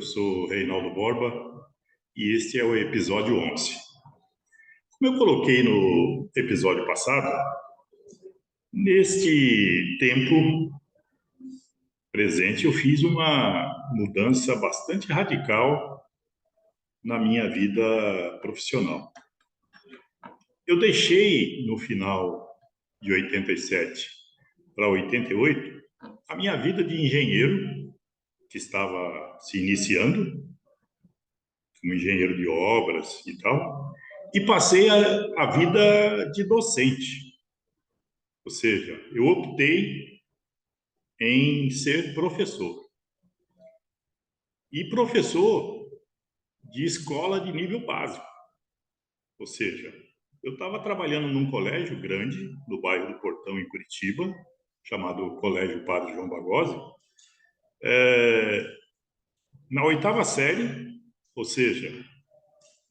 Eu sou Reinaldo Borba e este é o episódio 11. Como eu coloquei no episódio passado, neste tempo presente eu fiz uma mudança bastante radical na minha vida profissional. Eu deixei no final de 87 para 88 a minha vida de engenheiro, que estava se iniciando como engenheiro de obras e tal, e passei a vida de docente. Ou seja, eu optei em ser professor. E professor de escola de nível básico. Ou seja, eu estava trabalhando num colégio grande, no bairro do Portão, em Curitiba, chamado Colégio Padre João Bagose, na oitava série, ou seja,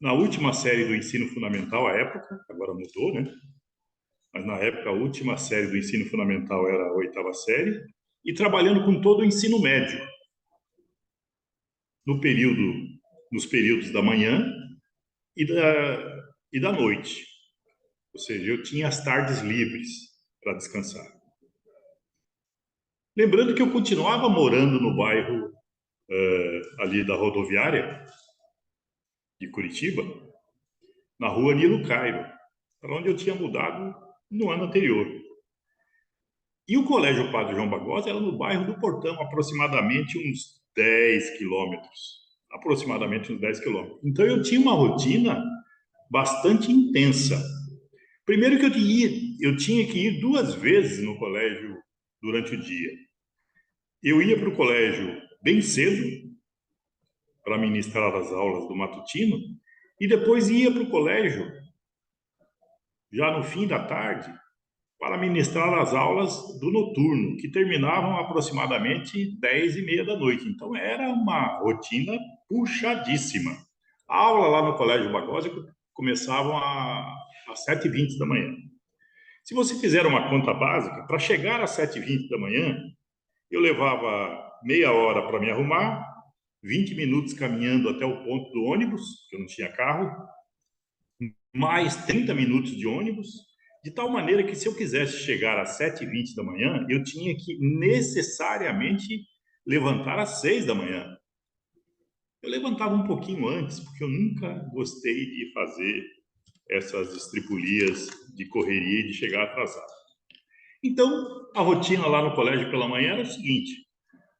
na última série do ensino fundamental, à época, agora mudou, né? Mas na época a última série do ensino fundamental era a oitava série, e trabalhando com todo o ensino médio, nos períodos da manhã e da noite. Ou seja, eu tinha as tardes livres para descansar. Lembrando que eu continuava morando no bairro ali da rodoviária de Curitiba, na rua Nilo Cairo, para onde eu tinha mudado no ano anterior. E o Colégio Padre João Barbosa era no bairro do Portão, aproximadamente uns 10 quilômetros. Aproximadamente uns 10 quilômetros. Então eu tinha uma rotina bastante intensa. Primeiro que eu tinha que ir 2 vezes no colégio durante o dia. Eu ia para o colégio bem cedo, para ministrar as aulas do matutino, e depois ia para o colégio, já no fim da tarde, para ministrar as aulas do noturno, que terminavam aproximadamente 10h30 da noite. Então, era uma rotina puxadíssima. A aula lá no Colégio Barbosa começava às 7h20 da manhã. Se você fizer uma conta básica, para chegar às 7h20 da manhã, eu levava meia hora para me arrumar, 20 minutos caminhando até o ponto do ônibus, que eu não tinha carro, mais 30 minutos de ônibus, de tal maneira que se eu quisesse chegar às 7h20 da manhã, eu tinha que necessariamente levantar às 6 da manhã. Eu levantava um pouquinho antes, porque eu nunca gostei de fazer essas estripulias de correria e de chegar atrasado. Então, a rotina lá no colégio pela manhã era o seguinte: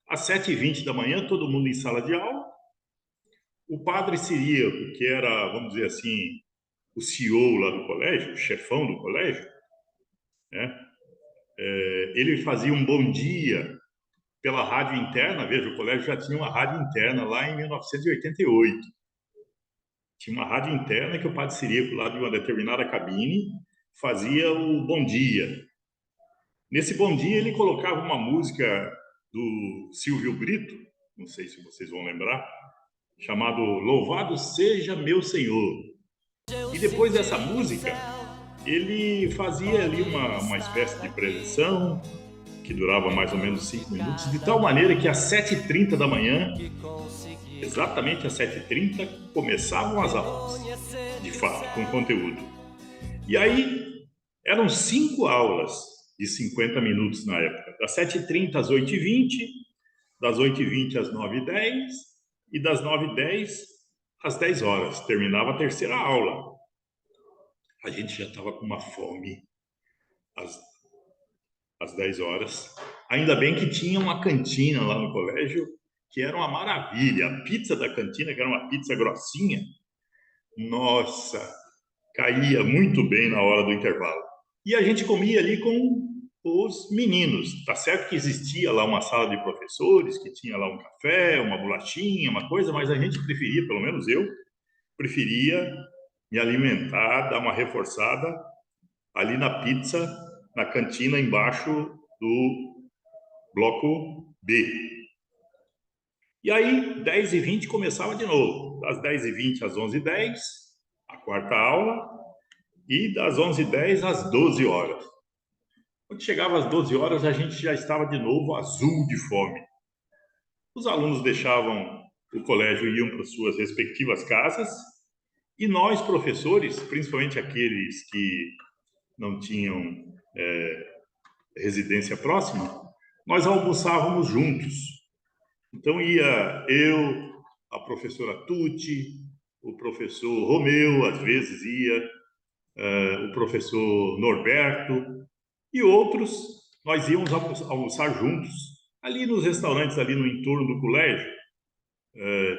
às 7h20 da manhã, todo mundo em sala de aula. O padre Ciríaco, que era, vamos dizer assim, o CEO lá do colégio, o chefão do colégio, né? Ele fazia um bom dia pela rádio interna. Veja, o colégio já tinha uma rádio interna lá em 1988. Tinha uma rádio interna que o padre Ciríaco, lá de uma determinada cabine, fazia o bom dia. Nesse bom dia, ele colocava uma música do Silvio Brito, não sei se vocês vão lembrar, chamado Louvado Seja Meu Senhor. E depois dessa música, ele fazia ali uma espécie de preleção, que durava mais ou menos 5 minutos, de tal maneira que às 7h30 da manhã, exatamente às 7h30, começavam as aulas, de fato, com conteúdo. E aí, eram 5 aulas de 50 minutos na época, das 7h30 às 8h20, das 8h20 às 9h10 e das 9h10 às 10 horas. Terminava a terceira aula. A gente já estava com uma fome às 10 horas. Ainda bem que tinha uma cantina lá no colégio, que era uma maravilha. A pizza da cantina, que era uma pizza grossinha, nossa, caía muito bem na hora do intervalo. E a gente comia ali com os meninos. Tá certo que existia lá uma sala de professores, que tinha lá um café, uma bolachinha, uma coisa, mas a gente preferia, pelo menos eu, preferia me alimentar, dar uma reforçada ali na pizza, na cantina embaixo do bloco B. E aí, 10h20 começava de novo. Das 10h20 às 11h10, a quarta aula, e das 11h10 às 12 horas. Quando chegava às 12 horas, a gente já estava de novo azul de fome. Os alunos deixavam o colégio iam para suas respectivas casas e nós, professores, principalmente aqueles que não tinham residência próxima, nós almoçávamos juntos. Então ia eu, a professora Tucci, o professor Romeu, às vezes ia, o professor Norberto e outros. Nós íamos almoçar juntos ali nos restaurantes ali no entorno do colégio.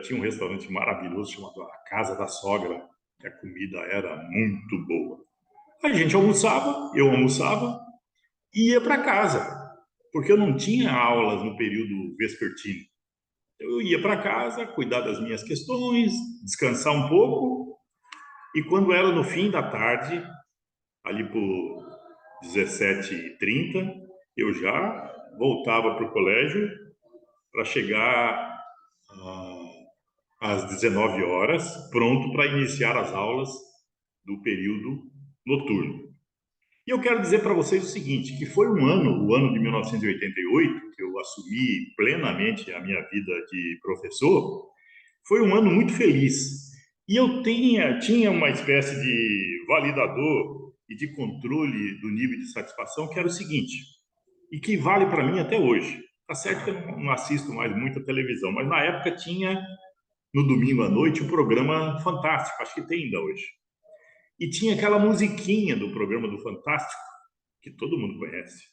Tinha um restaurante maravilhoso chamado A Casa da Sogra, que a comida era muito boa. A gente almoçava, eu almoçava e ia para casa, porque eu não tinha aulas no período vespertino. Eu ia para casa, cuidar das minhas questões, descansar um pouco, e quando era no fim da tarde, ali por 17h30, eu já voltava para o colégio para chegar às 19 horas, pronto para iniciar as aulas do período noturno. E eu quero dizer para vocês o seguinte, que foi o ano de 1988, que eu assumi plenamente a minha vida de professor, foi um ano muito feliz. E eu tinha uma espécie de validador e de controle do nível de satisfação, que era o seguinte, e que vale para mim até hoje. Tá certo que eu não assisto mais muita televisão, mas na época tinha, no domingo à noite, um programa fantástico, acho que tem ainda hoje. E tinha aquela musiquinha do programa do Fantástico, que todo mundo conhece.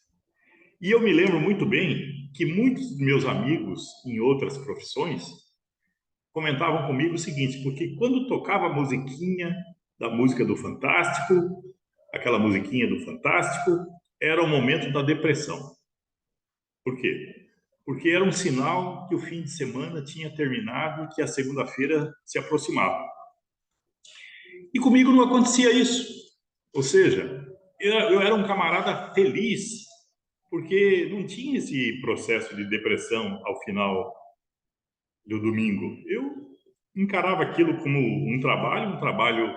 E eu me lembro muito bem que muitos dos meus amigos em outras profissões comentavam comigo o seguinte, porque quando tocava a musiquinha da música do Fantástico, aquela musiquinha do Fantástico, era o momento da depressão. Por quê? Porque era um sinal que o fim de semana tinha terminado e que a segunda-feira se aproximava. E comigo não acontecia isso. Ou seja, eu era um camarada feliz, porque não tinha esse processo de depressão ao final do domingo. Eu encarava aquilo como um trabalho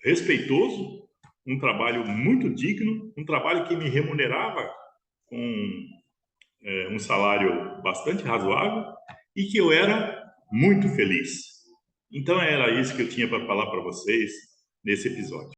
respeitoso, um trabalho muito digno, um trabalho que me remunerava com um salário bastante razoável e que eu era muito feliz. Então era isso que eu tinha para falar para vocês nesse episódio.